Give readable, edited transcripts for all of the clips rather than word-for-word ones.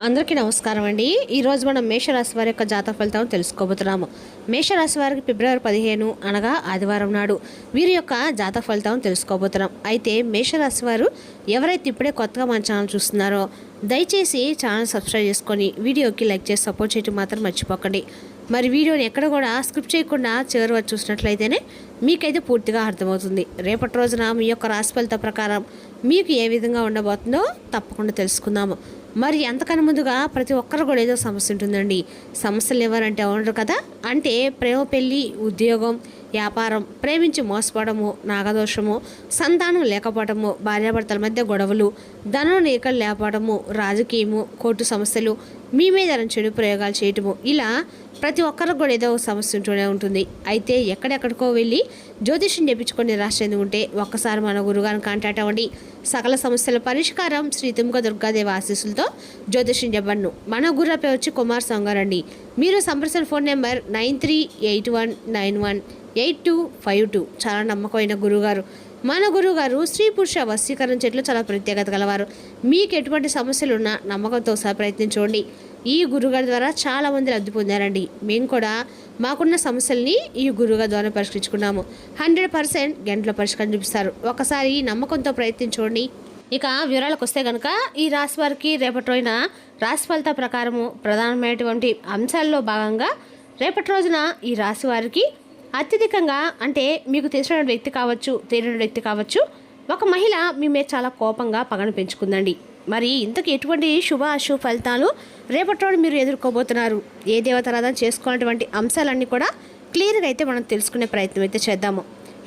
అందరికీ నమస్కారం అండి. ఈరోజు మనం మేషరాశి వారి యొక్క జాతక ఫలితాలను తెలుసుకోబోతున్నాము. మేషరాశి వారికి ఫిబ్రవరి 15 అనగా ఆదివారం నాడు వీరి యొక్క జాతక ఫలితాలను తెలుసుకోబోతున్నాం. అయితే మేషరాశి వారు ఎవరైతే ఇప్పుడే కొత్తగా మన ఛానల్ చూస్తున్నారో దయచేసి ఛానల్ సబ్స్క్రైబ్ చేసుకొని వీడియోకి లైక్ చేసి సపోర్ట్ చేయడం మాత్రం మర్చిపోకండి. మరి వీడియోని ఎక్కడ కూడా స్కిప్ చేయకుండా చివరి వరకు చూసినట్లయితేనే మీకైతే పూర్తిగా అర్థమవుతుంది. రేపటి రోజున మీ యొక్క రాశి ఫలిత ప్రకారం మీకు ఏ విధంగా ఉండబోతుందో తప్పకుండా తెలుసుకుందాము. మరి అంతకన్నా ముందుగా ప్రతి ఒక్కరు కూడా ఏదో సమస్య ఉంటుందండి. సమస్యలు ఎవరంటే ఉండరు కదా. అంటే ప్రేమ, పెళ్ళి, ఉద్యోగం, వ్యాపారం, ప్రేమించి మోసపోవడము, నాగదోషము, సంతానం లేకపోవడము, భార్యాభర్తల మధ్య గొడవలు, ధనం నీకలు లేకపోవడము, రాజకీయము, కోర్టు సమస్యలు, మీ మీద చెడు ప్రయోగాలు చేయటము, ఇలా ప్రతి ఒక్కరికి కూడా ఏదో సమస్య ఉంటూనే ఉంటుంది. అయితే ఎక్కడెక్కడికో వెళ్ళి జ్యోతిష్యం చేయించుకొని నిరాశ చెంది ఉంటే ఒక్కసారి మన గురుగారిని కాంటాక్ట్ అవ్వండి. సకల సమస్యల పరిష్కారం శ్రీ తుమ్క దుర్గాదేవి ఆశీస్సులతో జ్యోతిష్యం చెప్పను. మన గుర్ర పేరు వచ్చి కుమార్ సంగారండి. మీరు సంప్రదించిన ఫోన్ నెంబర్ 9381918252. చాలా నమ్మకమైన గురుగారు. మన గురుగారు స్త్రీ పురుష వశీకరణ చెట్లు చాలా ప్రత్యేకత గలవారు. మీకు ఎటువంటి సమస్యలు ఉన్నా నమ్మకంతో సహా ప్రయత్నించండి. ఈ గురుగారి ద్వారా చాలా మంది లబ్ధి పొందారండి. మేము కూడా మాకున్న సమస్యల్ని ఈ గురుగారి ద్వారా పరిష్కరించుకున్నాము. 100% గంటల పరిష్కారం చూపిస్తారు. ఒకసారి నమ్మకంతో ప్రయత్నించండి. ఇక వివరాలకు వస్తే కనుక ఈ రాశి వారికి రేపటి రోజున రాశి ఫలిత ప్రకారము ప్రధానమైనటువంటి అంశాల్లో భాగంగా రేపటి రోజున ఈ రాశి వారికి అత్యధికంగా అంటే మీకు తెలిసిన వ్యక్తి కావచ్చు, తెలియని వ్యక్తి కావచ్చు, ఒక మహిళ మీ మీద చాలా కోపంగా పగను పెంచుకుందండి. మరి ఇంతకు ఎటువంటి శుభ అశుభ ఫలితాలు రేపటి రోజు మీరు ఎదుర్కోబోతున్నారు, ఏ దేవతారాధన చేసుకున్నటువంటి అంశాలన్నీ కూడా క్లియర్గా అయితే మనం తెలుసుకునే ప్రయత్నం అయితే చేద్దాము.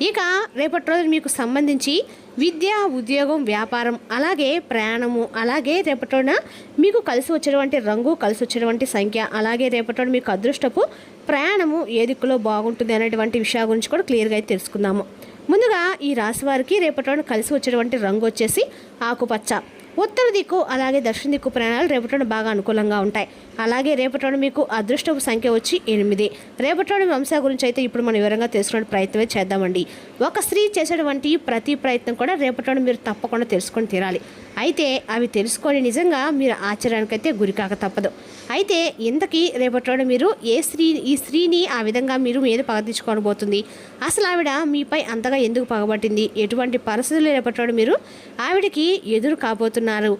ఇక రేపటి రోజు మీకు సంబంధించి విద్య, ఉద్యోగం, వ్యాపారం, అలాగే ప్రయాణము, అలాగే రేపటి రోజున మీకు కలిసి వచ్చేటువంటి రంగు, కలిసి వచ్చేటువంటి సంఖ్య, అలాగే రేపటి రోజు మీకు అదృష్టపు ప్రయాణము ఏ దిక్కులో బాగుంటుంది అనేటువంటి విషయాల గురించి కూడా క్లియర్గా అయితే తెలుసుకుందాము. ముందుగా ఈ రాశి వారికి రేపటి రోజున కలిసి వచ్చేటువంటి రంగు వచ్చేసి ఆకుపచ్చ. ఉత్తర దిక్కు అలాగే దక్షిణ దిక్కు ప్రయాణాలు రేపటి బాగా అనుకూలంగా ఉంటాయి. అలాగే రేపటి మీకు అదృష్టపు సంఖ్య వచ్చి 8. రేపటి అంశాల గురించి అయితే ఇప్పుడు మనం వివరంగా తెలుసుకునే ప్రయత్నమే చేద్దామండి. ఒక స్త్రీ చేసేటువంటి ప్రతి ప్రయత్నం కూడా రేపటి మీరు తప్పకుండా తెలుసుకొని తీరాలి. అయితే అవి తెలుసుకొని నిజంగా మీరు ఆశ్చర్యానికైతే గురికాక తప్పదు. అయితే ఇంతకీ రేపటి మీరు ఈ స్త్రీని ఆ విధంగా మీరు మీద పగతీర్చుకోబోతుంది, అసలు ఆవిడ మీపై అంతగా ఎందుకు పగబట్టింది, ఎటువంటి పరిస్థితులు రేపటి మీరు ఆవిడకి ఎదురు కాబోతున్నారు,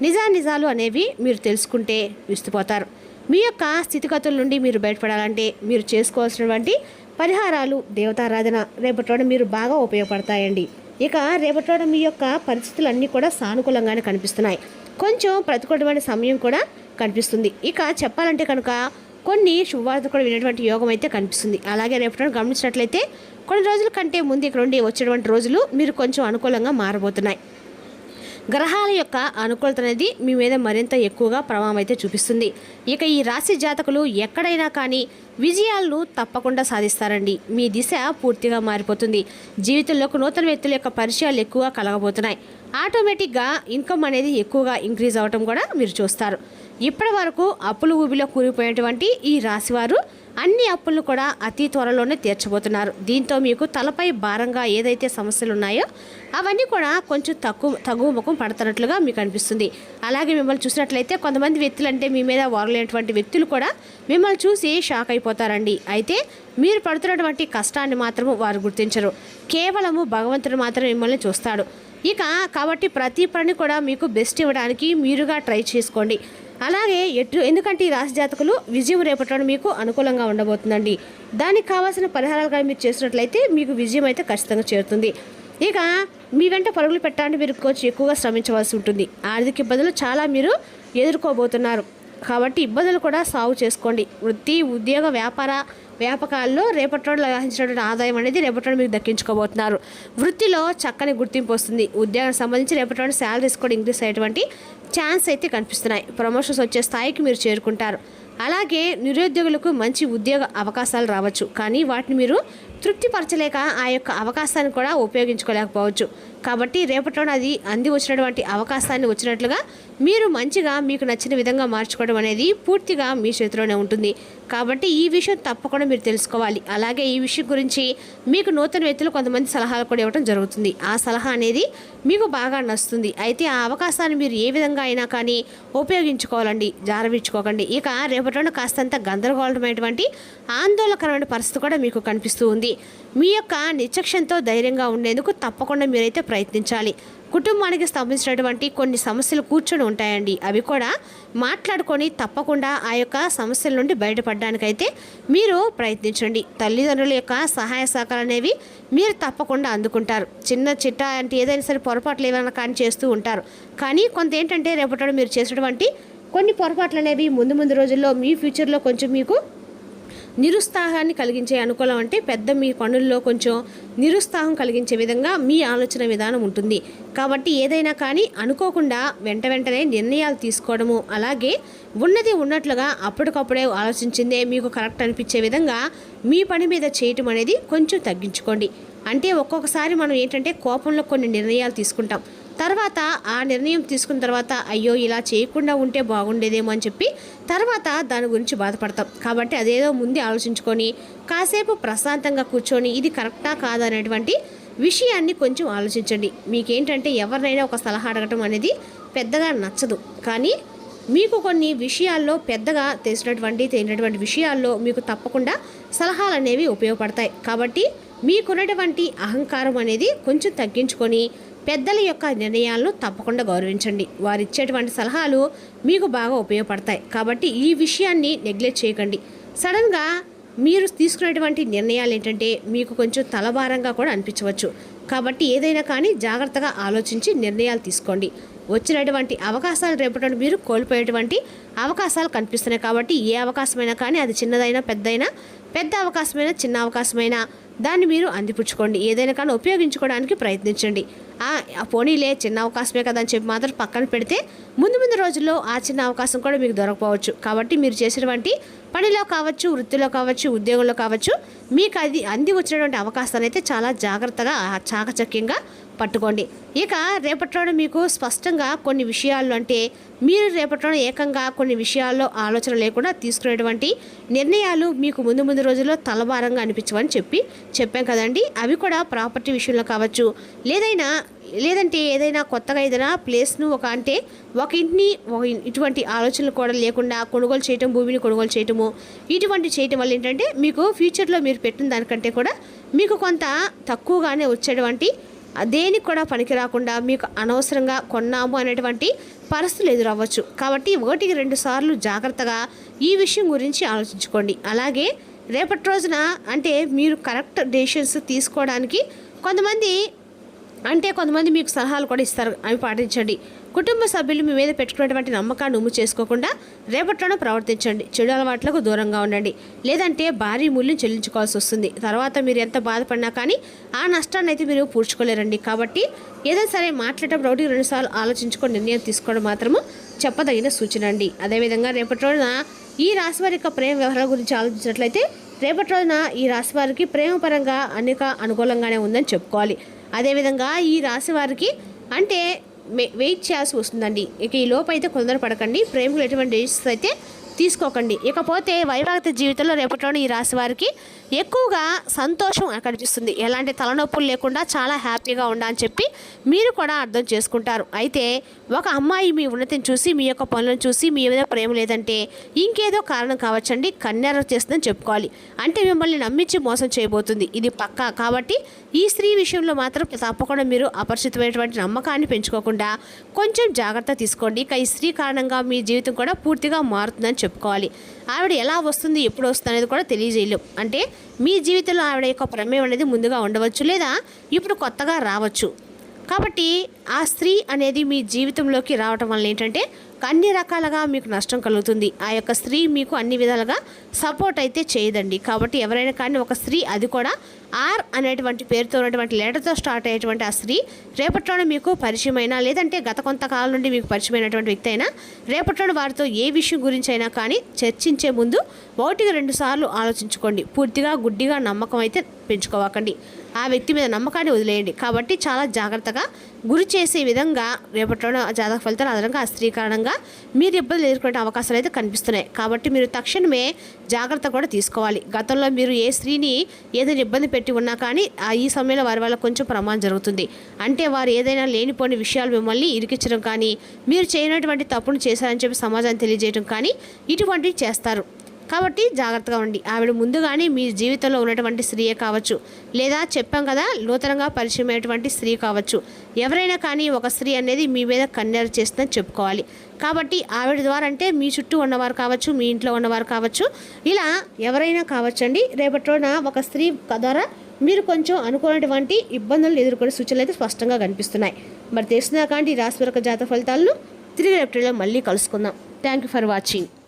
నిజాలు అనేవి మీరు తెలుసుకుంటే విస్తుపోతారు. మీ యొక్క స్థితిగతుల నుండి మీరు బయటపడాలంటే మీరు చేసుకోవాల్సినటువంటి పరిహారాలు, దేవతారాధన రేపటి మీరు బాగా ఉపయోగపడతాయండి. ఇక రేపటి మీ యొక్క పరిస్థితులన్నీ కూడా సానుకూలంగానే కనిపిస్తున్నాయి. కొంచెం ప్రతికూలమైన సమయం కూడా కనిపిస్తుంది. ఇక చెప్పాలంటే కనుక కొన్ని శుభవార్త కూడా వినేటువంటి యోగం అయితే కనిపిస్తుంది. అలాగే రేపటి గమనించినట్లయితే కొన్ని రోజుల కంటే ముందు ఇక్కడ నుండి వచ్చేటువంటి రోజులు మీరు కొంచెం అనుకూలంగా మారబోతున్నాయి. గ్రహాల యొక్క అనుకూలత అనేది మీ మీద మరింత ఎక్కువగా ప్రభావం అయితే చూపిస్తుంది. ఇక ఈ రాశి జాతకులు ఎక్కడైనా కానీ విజయాలను తప్పకుండా సాధిస్తారండి. మీ దిశ పూర్తిగా మారిపోతుంది. జీవితంలోకి నూతన వ్యక్తుల యొక్క పరిచయాలు ఎక్కువగా కలగబోతున్నాయి. ఆటోమేటిక్గా ఇన్కమ్ అనేది ఎక్కువగా ఇంక్రీజ్ అవ్వటం కూడా మీరు చూస్తారు. ఇప్పటి వరకు అప్పులు ఊబిలో కూలిపోయినటువంటి ఈ రాశివారు అన్ని అప్పులను కూడా అతి త్వరలోనే తీర్చబోతున్నారు. దీంతో మీకు తలపై భారంగా ఏదైతే సమస్యలు ఉన్నాయో అవన్నీ కూడా కొంచెం తగ్గుముఖం పడుతున్నట్లుగా మీకు అనిపిస్తుంది. అలాగే మిమ్మల్ని చూసినట్లయితే కొంతమంది వ్యక్తులు అంటే మీ మీద వారలేనటువంటి వ్యక్తులు కూడా మిమ్మల్ని చూసి షాక్ అయిపోతారండి. అయితే మీరు పడుతున్నటువంటి కష్టాన్ని మాత్రము వారు గుర్తించరు. కేవలము భగవంతుడు మాత్రం మిమ్మల్ని చూస్తాడు. ఇక కాబట్టి ప్రతి పని కూడా మీకు బెస్ట్ ఇవ్వడానికి మీరుగా ట్రై చేసుకోండి. అలాగే ఎందుకంటే ఈ రాశి జాతకులు విజయం రేపటి మీకు అనుకూలంగా ఉండబోతుందండి. దానికి కావాల్సిన పరిహారాలు కానీ మీరు చేసినట్లయితే మీకు విజయం అయితే ఖచ్చితంగా చేరుతుంది. ఇక మీ వెంట పరుగులు పెట్టడానికి మీరు కొంచెం ఎక్కువగా శ్రమించవలసి ఉంటుంది. ఆర్థిక ఇబ్బందులు చాలా మీరు ఎదుర్కోబోతున్నారు. కాబట్టి ఇబ్బందులు కూడా సాల్వ్ చేసుకోండి. వృత్తి, ఉద్యోగ, వ్యాపకాల్లో రేపటి రోజు లభించినటువంటి ఆదాయం అనేది రేపటి రోజు మీకు దక్కించుకోబోతున్నారు. వృత్తిలో చక్కని గుర్తింపు వస్తుంది. ఉద్యోగానికి సంబంధించి రేపటి రోజు శాలరీస్ కూడా ఇంక్రీస్ అయ్యేటువంటి ఛాన్స్ అయితే కనిపిస్తున్నాయి. ప్రమోషన్స్ వచ్చే స్థాయికి మీరు చేరుకుంటారు. అలాగే నిరుద్యోగులకు మంచి ఉద్యోగ అవకాశాలు రావచ్చు, కానీ వాటిని మీరు తృప్తిపరచలేక ఆ యొక్క అవకాశాన్ని కూడా ఉపయోగించుకోలేకపోవచ్చు. కాబట్టి రేపటిలోనే అది అంది వచ్చినటువంటి అవకాశాన్ని వచ్చినట్లుగా మీరు మంచిగా మీకు నచ్చిన విధంగా మార్చుకోవడం అనేది పూర్తిగా మీ చేతిలోనే ఉంటుంది. కాబట్టి ఈ విషయం తప్పకుండా మీరు తెలుసుకోవాలి. అలాగే ఈ విషయం గురించి మీకు నూతన వ్యక్తులు కొంతమంది సలహాలు కూడా ఇవ్వడం జరుగుతుంది. ఆ సలహా అనేది మీకు బాగా నచ్చుతుంది. అయితే ఆ అవకాశాన్ని మీరు ఏ విధంగా అయినా కానీ ఉపయోగించుకోవాలండి, జారవించుకోకండి. ఇక రేపటిలోనే కాస్తంత గందరగోళమైనటువంటి ఆందోళనకరమైన పరిస్థితి కూడా మీకు కనిపిస్తూ ఉంది. మీ యొక్క నిర్లక్ష్యంతో ధైర్యంగా ఉండేందుకు తప్పకుండా మీరైతే ప్రయత్నించాలి. కుటుంబానికి సంబంధించినటువంటి కొన్ని సమస్యలు కూర్చొని ఉంటాయండి. అవి కూడా మాట్లాడుకొని తప్పకుండా ఆ యొక్క సమస్యల నుండి బయటపడడానికైతే మీరు ప్రయత్నించండి. తల్లిదండ్రుల యొక్క సహాయ సహకారాలు అనేవి మీరు తప్పకుండా అందుకుంటారు. చిన్న చిట్ట అంటే ఏదైనా సరే పొరపాట్లు ఏమైనా కానీ చేస్తూ ఉంటారు. కానీ కొంత ఏంటంటే రేపటి మీరు చేసినటువంటి కొన్ని పొరపాట్లు అనేవి ముందు రోజుల్లో మీ ఫ్యూచర్లో కొంచెం మీకు నిరుత్సాహాన్ని కలిగించే అనుకూలం అంటే పెద్ద మీ పనుల్లో కొంచెం నిరుత్సాహం కలిగించే విధంగా మీ ఆలోచన విధానం ఉంటుంది. కాబట్టి ఏదైనా కానీ అనుకోకుండా వెంటనే నిర్ణయాలు తీసుకోవడము, అలాగే ఉన్నది ఉన్నట్లుగా అప్పటికప్పుడే ఆలోచించిందే మీకు కరెక్ట్ అనిపించే విధంగా మీ పని మీద చేయటం అనేది కొంచెం తగ్గించుకోండి. అంటే ఒక్కొక్కసారి మనం ఏంటంటే కోపంలో కొన్ని నిర్ణయాలు తీసుకుంటాం. తర్వాత ఆ నిర్ణయం తీసుకున్న తర్వాత అయ్యో ఇలా చేయకుండా ఉంటే బాగుండేదేమో అని చెప్పి తర్వాత దాని గురించి బాధపడతాం. కాబట్టి అదేదో ముందే ఆలోచించుకొని కాసేపు ప్రశాంతంగా కూర్చొని ఇది కరెక్టా కాదా అనేటువంటి విషయాన్ని కొంచెం ఆలోచించండి. మీకేంటంటే ఎవరినైనా ఒక సలహా అడగటం అనేది పెద్దగా నచ్చదు. కానీ మీకు కొన్ని విషయాల్లో పెద్దగా తెలిసినటువంటి విషయాల్లో మీకు తప్పకుండా సలహాలు అనేవి ఉపయోగపడతాయి. కాబట్టి మీకున్నటువంటి అహంకారం అనేది కొంచెం తగ్గించుకొని పెద్దల యొక్క నిర్ణయాలను తప్పకుండా గౌరవించండి. వారు ఇచ్చేటువంటి సలహాలు మీకు బాగా ఉపయోగపడతాయి. కాబట్టి ఈ విషయాన్ని నెగ్లెక్ట్ చేయకండి. సడన్గా మీరు తీసుకునేటువంటి నిర్ణయాలు ఏంటంటే మీకు కొంచెం తలభారంగా కూడా అనిపించవచ్చు. కాబట్టి ఏదైనా కానీ జాగ్రత్తగా ఆలోచించి నిర్ణయాలు తీసుకోండి. వచ్చినటువంటి అవకాశాలు రేపటి మీరు కోల్పోయేటువంటి అవకాశాలు కనిపిస్తున్నాయి. కాబట్టి ఏ అవకాశమైనా కానీ అది చిన్నదైనా పెద్ద అవకాశమైనా చిన్న అవకాశమైనా దాన్ని మీరు అందిపుచ్చుకోండి. ఏదైనా కానీ ఉపయోగించుకోవడానికి ప్రయత్నించండి. పోనీలే చిన్న అవకాశమే కదా అని చెప్పి మాత్రం పక్కన పెడితే ముందు రోజుల్లో ఆ చిన్న అవకాశం కూడా మీకు దొరకపోవచ్చు. కాబట్టి మీరు చేసినటువంటి పనిలో కావచ్చు, వృత్తిలో కావచ్చు, ఉద్యోగంలో కావచ్చు, మీకు అది అంది వచ్చినటువంటి అవకాశాలు అయితే చాలా జాగ్రత్తగా చాకచక్యంగా పట్టుకోండి. ఇక రేపటిలోనే మీకు స్పష్టంగా కొన్ని విషయాల్లో అంటే మీరు రేపటిలోనే ఏకంగా కొన్ని విషయాల్లో ఆలోచన లేకుండా తీసుకునేటువంటి నిర్ణయాలు మీకు ముందు రోజుల్లో తలభారంగా అనిపించవని చెప్పాం కదండి. అవి కూడా ప్రాపర్టీ విషయంలో కావచ్చు, లేదంటే ఏదైనా కొత్తగా ఏదైనా ప్లేస్ను ఒక ఇంటిని ఇటువంటి ఆలోచనలు కూడా లేకుండా కొనుగోలు చేయటం, భూమిని కొనుగోలు చేయటము, ఇటువంటి చేయటం వల్ల ఏంటంటే మీకు ఫ్యూచర్లో మీరు పెట్టిన దానికంటే కూడా మీకు కొంత తక్కువగానే వచ్చేటువంటి దేనికి కూడా పనికి రాకుండా మీకు అనవసరంగా కొన్నాము అనేటువంటి పరిస్థితులు ఎదురవ్వచ్చు. కాబట్టి 1-2 సార్లు జాగ్రత్తగా ఈ విషయం గురించి ఆలోచించుకోండి. అలాగే రేపటి రోజున అంటే మీరు కరెక్ట్ డెసిషన్స్ తీసుకోవడానికి కొంతమంది మీకు సలహాలు కూడా ఇస్తారు. అవి పాటించండి. కుటుంబ సభ్యులు మీ మీద పెట్టుకున్నటువంటి నమ్మకాన్ని ఉమ్ము చేసుకోకుండా రేపట్లోనే ప్రవర్తించండి. చెడు అలవాట్లకు దూరంగా ఉండండి. లేదంటే భారీ మూల్యం చెల్లించుకోవాల్సి వస్తుంది. తర్వాత మీరు ఎంత బాధపడినా కానీ ఆ నష్టాన్ని అయితే మీరు పూడ్చుకోలేరండి. కాబట్టి ఏదైనా సరే మాట్లాడేటప్పుడు 1-2 సార్లు ఆలోచించుకొని నిర్ణయం తీసుకోవడం మాత్రము చెప్పదగిన సూచన అండి. అదేవిధంగా రేపటి రోజున ఈ రాశి వారి యొక్క ప్రేమ వ్యవహారాల గురించి ఆలోచించినట్లయితే రేపటి రోజున ఈ రాశి వారికి ప్రేమపరంగా అనేక అనుకూలంగానే ఉందని చెప్పుకోవాలి. అదేవిధంగా ఈ రాశి వారికి అంటే వెయిట్ చేయాల్సి వస్తుందండి. ఇక ఈ లోపు అయితే తొందరపడకండి. ప్రేమలు ఎటువంటి డెసిషన్స్ అయితే తీసుకోకండి. ఇకపోతే వైవాహిక జీవితంలో రేపటిలోని ఈ రాశి వారికి ఎక్కువగా సంతోషం కనిపిస్తుంది. ఎలాంటి తలనొప్పులు లేకుండా చాలా హ్యాపీగా ఉండాలని చెప్పి మీరు కూడా అర్థం చేసుకుంటారు. అయితే ఒక అమ్మాయి మీ ఉన్నతిని చూసి, మీ యొక్క పనులను చూసి మీ మీద ప్రేమ లేదంటే ఇంకేదో కారణం కావచ్చండి. కన్యార చేస్తుందని చెప్పుకోవాలి. అంటే మిమ్మల్ని నమ్మించి మోసం చేయబోతుంది. ఇది పక్కా. కాబట్టి ఈ స్త్రీ విషయంలో మాత్రం తప్పకుండా మీరు అపరిచితమైనటువంటి నమ్మకాన్ని పెంచుకోకుండా కొంచెం జాగ్రత్త తీసుకోండి. ఇక ఈ స్త్రీ కారణంగా మీ జీవితం కూడా పూర్తిగా మారుతుందని చెప్పుకోవాలి. ఆవిడ ఎలా వస్తుంది, ఎప్పుడు వస్తుంది అనేది కూడా తెలియజేయలేం. అంటే మీ జీవితంలో ఆవిడ యొక్క ప్రమేయం అనేది ముందుగా ఉండవచ్చు, లేదా ఇప్పుడు కొత్తగా రావచ్చు. కాబట్టి ఆ స్త్రీ అనేది మీ జీవితంలోకి రావటం వల్ల ఏంటంటే అన్ని రకాలుగా మీకు నష్టం కలుగుతుంది. ఆ యొక్క స్త్రీ మీకు అన్ని విధాలుగా సపోర్ట్ అయితే చేయదండి. కాబట్టి ఎవరైనా కానీ ఒక స్త్రీ, అది కూడా ఆర్ అనేటువంటి పేరుతో ఉన్నటువంటి లెటర్తో స్టార్ట్ అయ్యేటువంటి ఆ స్త్రీ రేపట్లోనే మీకు పరిచయమైనా, లేదంటే గత కొంతకాలం నుండి మీకు పరిచయమైనటువంటి వ్యక్తి అయినా రేపట్లోనే వారితో ఏ విషయం గురించి అయినా కానీ చర్చించే ముందు 1-2 సార్లు ఆలోచించుకోండి. పూర్తిగా గుడ్డిగా నమ్మకం అయితే పెంచుకోవకండి. ఆ వ్యక్తి మీద నమ్మకాన్ని వదిలేయండి. కాబట్టి చాలా జాగ్రత్తగా గురి చేసే విధంగా రేపటిలో జాతక ఫలితాలు అదనంగా ఆ స్త్రీ కారణంగా మీరు ఇబ్బందులు ఎదుర్కొనే అవకాశాలు అయితే కనిపిస్తున్నాయి. కాబట్టి మీరు తక్షణమే జాగ్రత్త కూడా తీసుకోవాలి. గతంలో మీరు ఏ స్త్రీని ఏదైనా ఇబ్బంది పెట్టి ఉన్నా కానీ ఈ సమయంలో వారి వల్ల కొంచెం ప్రమాదం జరుగుతుంది. అంటే వారు ఏదైనా లేనిపోని విషయాలు మిమ్మల్ని ఇరికించడం కానీ, మీరు చేయనటువంటి తప్పును చేశారని చెప్పి సమాజాన్ని తెలియజేయడం కానీ ఇటువంటివి చేస్తారు. కాబట్టి జాగ్రత్తగా ఉండి. ఆవిడ ముందుగానే మీ జీవితంలో ఉన్నటువంటి స్త్రీయే కావచ్చు, లేదా చెప్పాం కదా నూతనంగా పరిచయం అయ్యేటువంటి స్త్రీ కావచ్చు, ఎవరైనా కానీ ఒక స్త్రీ అనేది మీ మీద కన్నెర చేస్తుందని చెప్పుకోవాలి. కాబట్టి ఆవిడ ద్వారా అంటే మీ చుట్టూ ఉన్నవారు కావచ్చు, మీ ఇంట్లో ఉన్నవారు కావచ్చు, ఇలా ఎవరైనా కావచ్చండి. రేపటి రోజున ఒక స్త్రీ ద్వారా మీరు కొంచెం అనుకున్నటువంటి ఇబ్బందులను ఎదుర్కొనే సూచనలు అయితే స్పష్టంగా కనిపిస్తున్నాయి. మరి తెలిసిన కానీ రాశిపరక జాతక ఫలితాలను తిరిగి రేపటిలో మళ్ళీ కలుసుకుందాం. Thank you for watching.